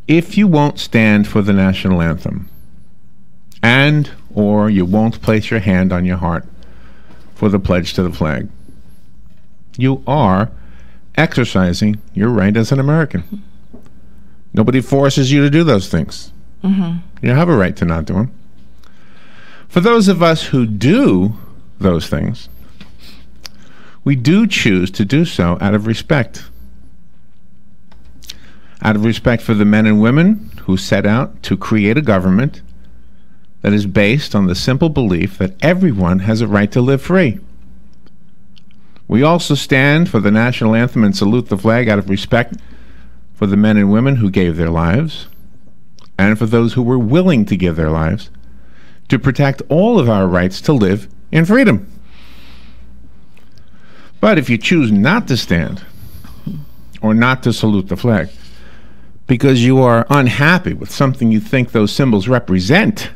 if you won't stand for the national anthem, and or you won't place your hand on your heart for the pledge to the flag, you are exercising your right as an American. Nobody forces you to do those things. You have a right to not do them. For those of us who do those things, we do choose to do so out of respect. Out of respect for the men and women who set out to create a government that is based on the simple belief that everyone has a right to live free. We also stand for the national anthem and salute the flag out of respect for the men and women who gave their lives, and for those who were willing to give their lives to protect all of our rights to live in freedom. But if you choose not to stand or not to salute the flag because you are unhappy with something you think those symbols represent,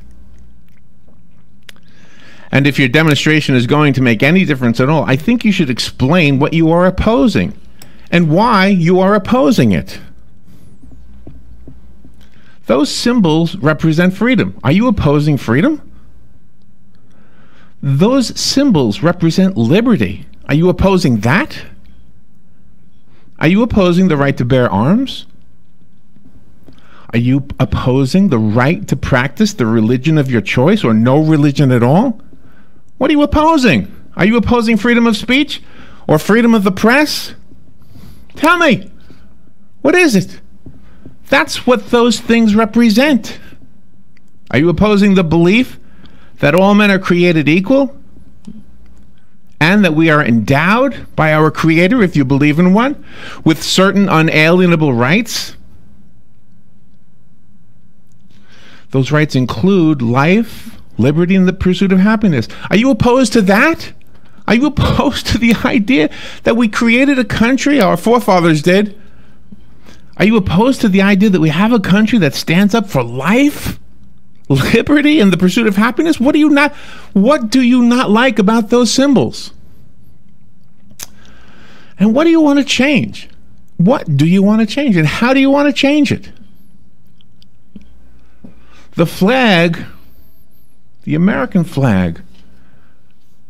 and if your demonstration is going to make any difference at all, I think you should explain what you are opposing and why you are opposing it. Those symbols represent freedom. Are you opposing freedom? Those symbols represent liberty. Are you opposing that? Are you opposing the right to bear arms? Are you opposing the right to practice the religion of your choice or no religion at all? What are you opposing? Are you opposing freedom of speech or freedom of the press? Tell me. What is it? That's what those things represent. Are you opposing the belief that all men are created equal and that we are endowed by our Creator, if you believe in one, with certain unalienable rights? Those rights include life, liberty, and the pursuit of happiness. Are you opposed to that? Are you opposed to the idea that we created a country, our forefathers did? Are you opposed to the idea that we have a country that stands up for life, liberty, and the pursuit of happiness? What do you not like about those symbols? And what do you want to change? What do you want to change, and how do you want to change it? The flag, the American flag,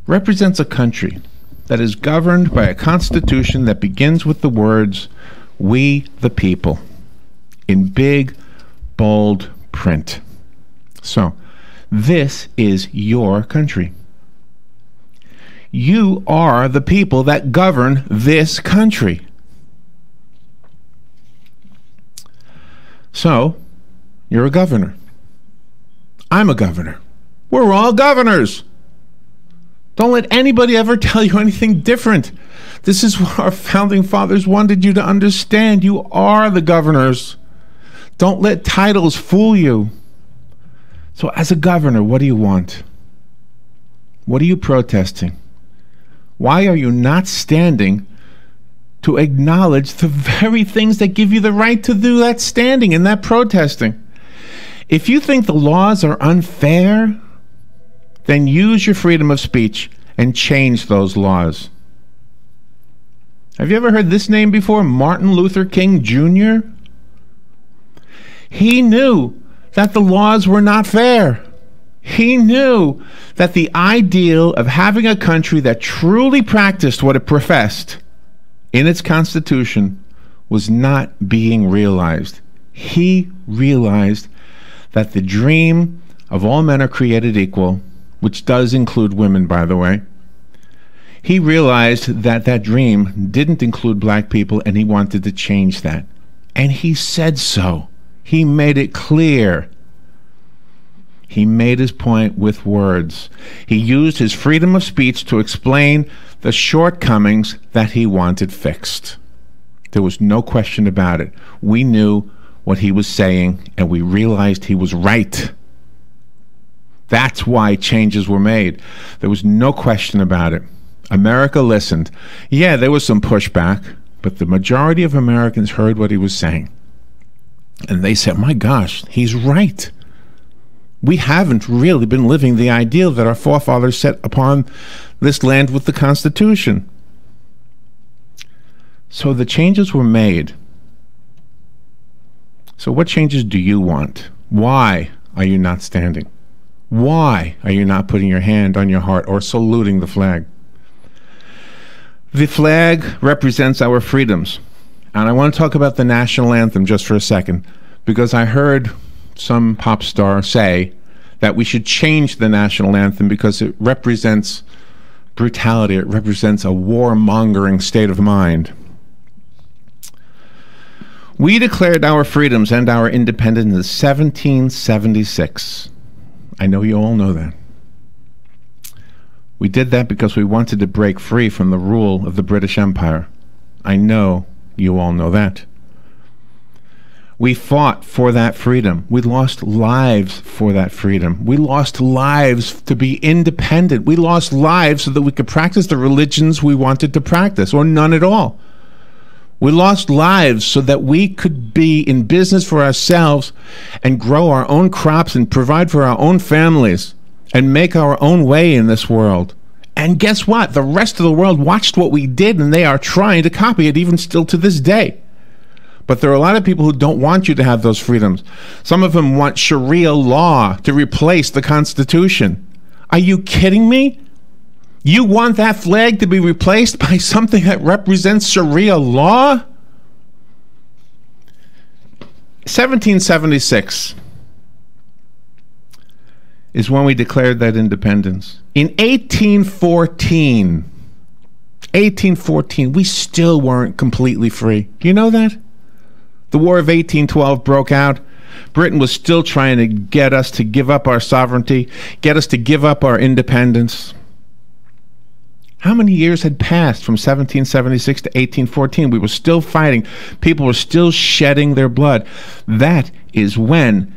represents a country that is governed by a constitution that begins with the words, "We the people," in big, bold print. So, this is your country. You are the people that govern this country. So, you're a governor. I'm a governor. We're all governors. Don't let anybody ever tell you anything different. This is what our founding fathers wanted you to understand. You are the governors. Don't let titles fool you. So as a governor, what do you want? What are you protesting? Why are you not standing to acknowledge the very things that give you the right to do that standing and that protesting? If you think the laws are unfair, then use your freedom of speech and change those laws. Have you ever heard this name before? Martin Luther King Jr.? He knew that the laws were not fair. He knew that the ideal of having a country that truly practiced what it professed in its constitution was not being realized. He realized that the dream of all men are created equal, which does include women, by the way, he realized that that dream didn't include black people, and he wanted to change that. And he said so. He made it clear. He made his point with words. He used his freedom of speech to explain the shortcomings that he wanted fixed. There was no question about it. We knew what he was saying, and we realized he was right. That's why changes were made. There was no question about it. America listened. Yeah, there was some pushback, but the majority of Americans heard what he was saying. And they said, my gosh, he's right. We haven't really been living the ideal that our forefathers set upon this land with the Constitution. So the changes were made. So what changes do you want? Why are you not standing? Why are you not putting your hand on your heart or saluting the flag? The flag represents our freedoms. And I want to talk about the national anthem just for a second, because I heard some pop star say that we should change the national anthem because it represents brutality. It represents a warmongering state of mind. We declared our freedoms and our independence in 1776. I know you all know that. We did that because we wanted to break free from the rule of the British Empire. I know you all know that. We fought for that freedom. We lost lives for that freedom. We lost lives to be independent. We lost lives so that we could practice the religions we wanted to practice, or none at all. We lost lives so that we could be in business for ourselves and grow our own crops and provide for our own families and make our own way in this world. And guess what? The rest of the world watched what we did, and they are trying to copy it even still to this day. But there are a lot of people who don't want you to have those freedoms. Some of them want Sharia law to replace the Constitution. Are you kidding me? You want that flag to be replaced by something that represents Sharia law? 1776 is when we declared that independence. In 1814, we still weren't completely free. Do you know that? The War of 1812 broke out. Britain was still trying to get us to give up our sovereignty, get us to give up our independence. How many years had passed from 1776 to 1814? We were still fighting. People were still shedding their blood. That is when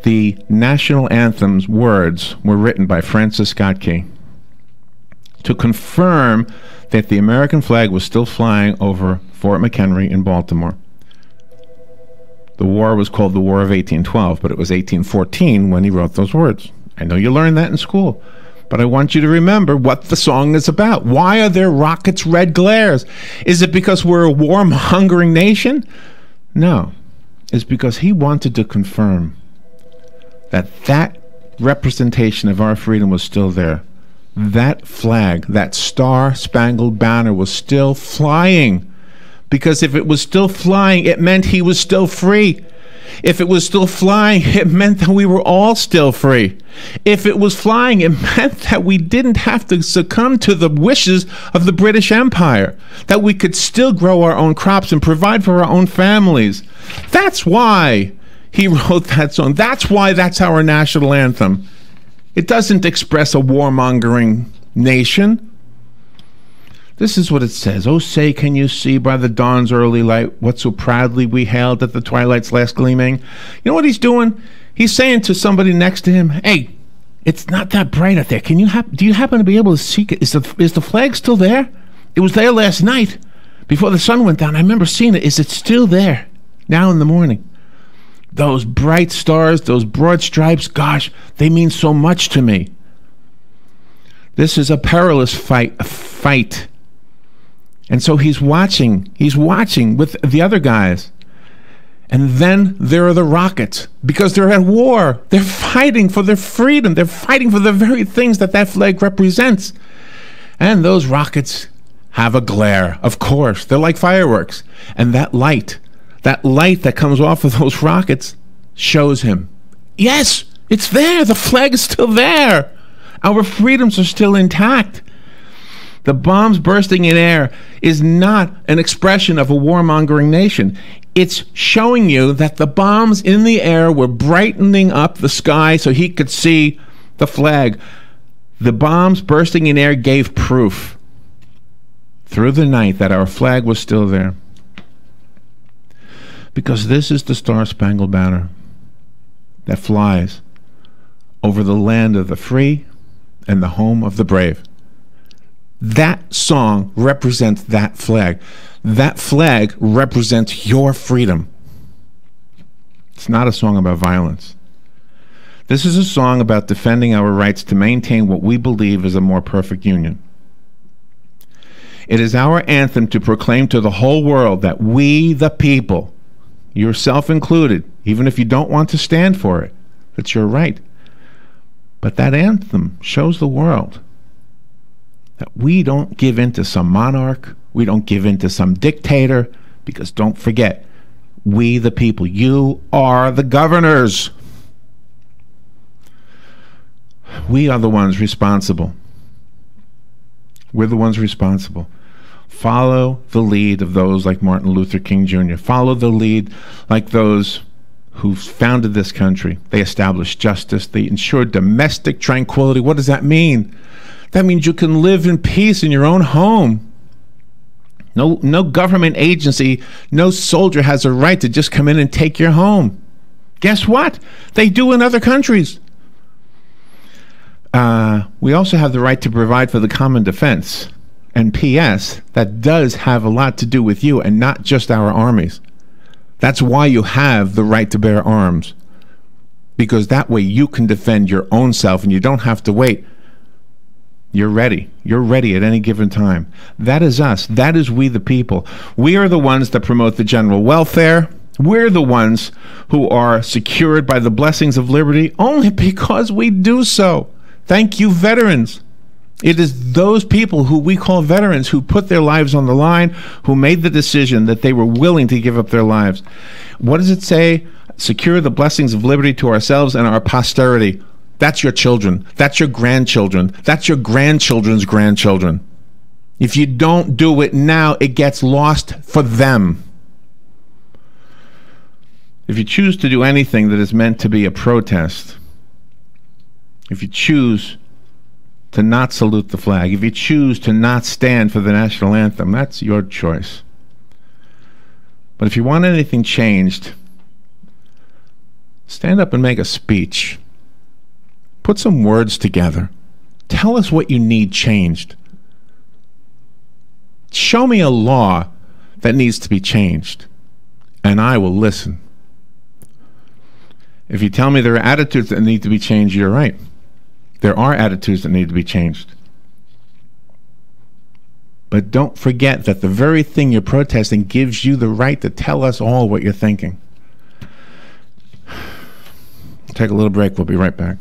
the national anthem's words were written by Francis Scott Key to confirm that the American flag was still flying over Fort McHenry in Baltimore. The war was called the War of 1812, but it was 1814 when he wrote those words. I know you learned that in school, but I want you to remember what the song is about. Why are there rockets' red glares? Is it because we're a warmongering nation? No. It's because he wanted to confirm that representation of our freedom was still there. That flag, that star-spangled banner was still flying. Because if it was still flying, it meant he was still free. If it was still flying, it meant that we were all still free. If it was flying, it meant that we didn't have to succumb to the wishes of the British Empire, that we could still grow our own crops and provide for our own families. That's why he wrote that song. That's why that's our national anthem. It doesn't express a warmongering nation. This is what it says. Oh, say, can you see by the dawn's early light what so proudly we hailed at the twilight's last gleaming? You know what he's doing? He's saying to somebody next to him, hey, it's not that bright out there. Can you do you happen to be able to see it? Is the flag still there? It was there last night before the sun went down. I remember seeing it. Is it still there now in the morning? Those bright stars, those broad stripes, gosh, they mean so much to me. This is a perilous fight. And so he's watching with the other guys. And then there are the rockets, because they're at war. They're fighting for their freedom. They're fighting for the very things that flag represents. And those rockets have a glare, of course. They're like fireworks. And that light that comes off of those rockets shows him, yes, it's there. The flag is still there. Our freedoms are still intact. The bombs bursting in air is not an expression of a warmongering nation. It's showing you that the bombs in the air were brightening up the sky so he could see the flag. The bombs bursting in air gave proof through the night that our flag was still there. Because this is the Star-Spangled Banner that flies over the land of the free and the home of the brave. That song represents that flag. That flag represents your freedom. It's not a song about violence. This is a song about defending our rights to maintain what we believe is a more perfect union. It is our anthem to proclaim to the whole world that we, the people, yourself included, even if you don't want to stand for it. That's your right. But that anthem shows the world that we don't give in to some monarch, we don't give in to some dictator, because don't forget, we the people, you are the governors. We are the ones responsible. We're the ones responsible. Follow the lead of those like Martin Luther King Jr. Follow the lead like those who founded this country. They established justice. They ensured domestic tranquility. What does that mean? That means you can live in peace in your own home. No government agency, no soldier has a right to just come in and take your home. Guess what? They do in other countries. We also have the right to provide for the common defense. And P.S., that does have a lot to do with you and not just our armies. That's why you have the right to bear arms. Because that way you can defend your own self and you don't have to wait. You're ready. You're ready at any given time. That is us. That is we the people. We are the ones that promote the general welfare. We're the ones who are secured by the blessings of liberty only because we do so. Thank you, veterans. It is those people who we call veterans who put their lives on the line, who made the decision that they were willing to give up their lives. What does it say? Secure the blessings of liberty to ourselves and our posterity. That's your children. That's your grandchildren. That's your grandchildren's grandchildren. If you don't do it now, it gets lost for them. If you choose to do anything that is meant to be a protest, if you choose to not salute the flag, if you choose to not stand for the national anthem, that's your choice. But if you want anything changed, stand up and make a speech. Put some words together. Tell us what you need changed. Show me a law that needs to be changed, and I will listen. If you tell me there are attitudes that need to be changed, you're right. There are attitudes that need to be changed. But don't forget that the very thing you're protesting gives you the right to tell us all what you're thinking. Take a little break. We'll be right back.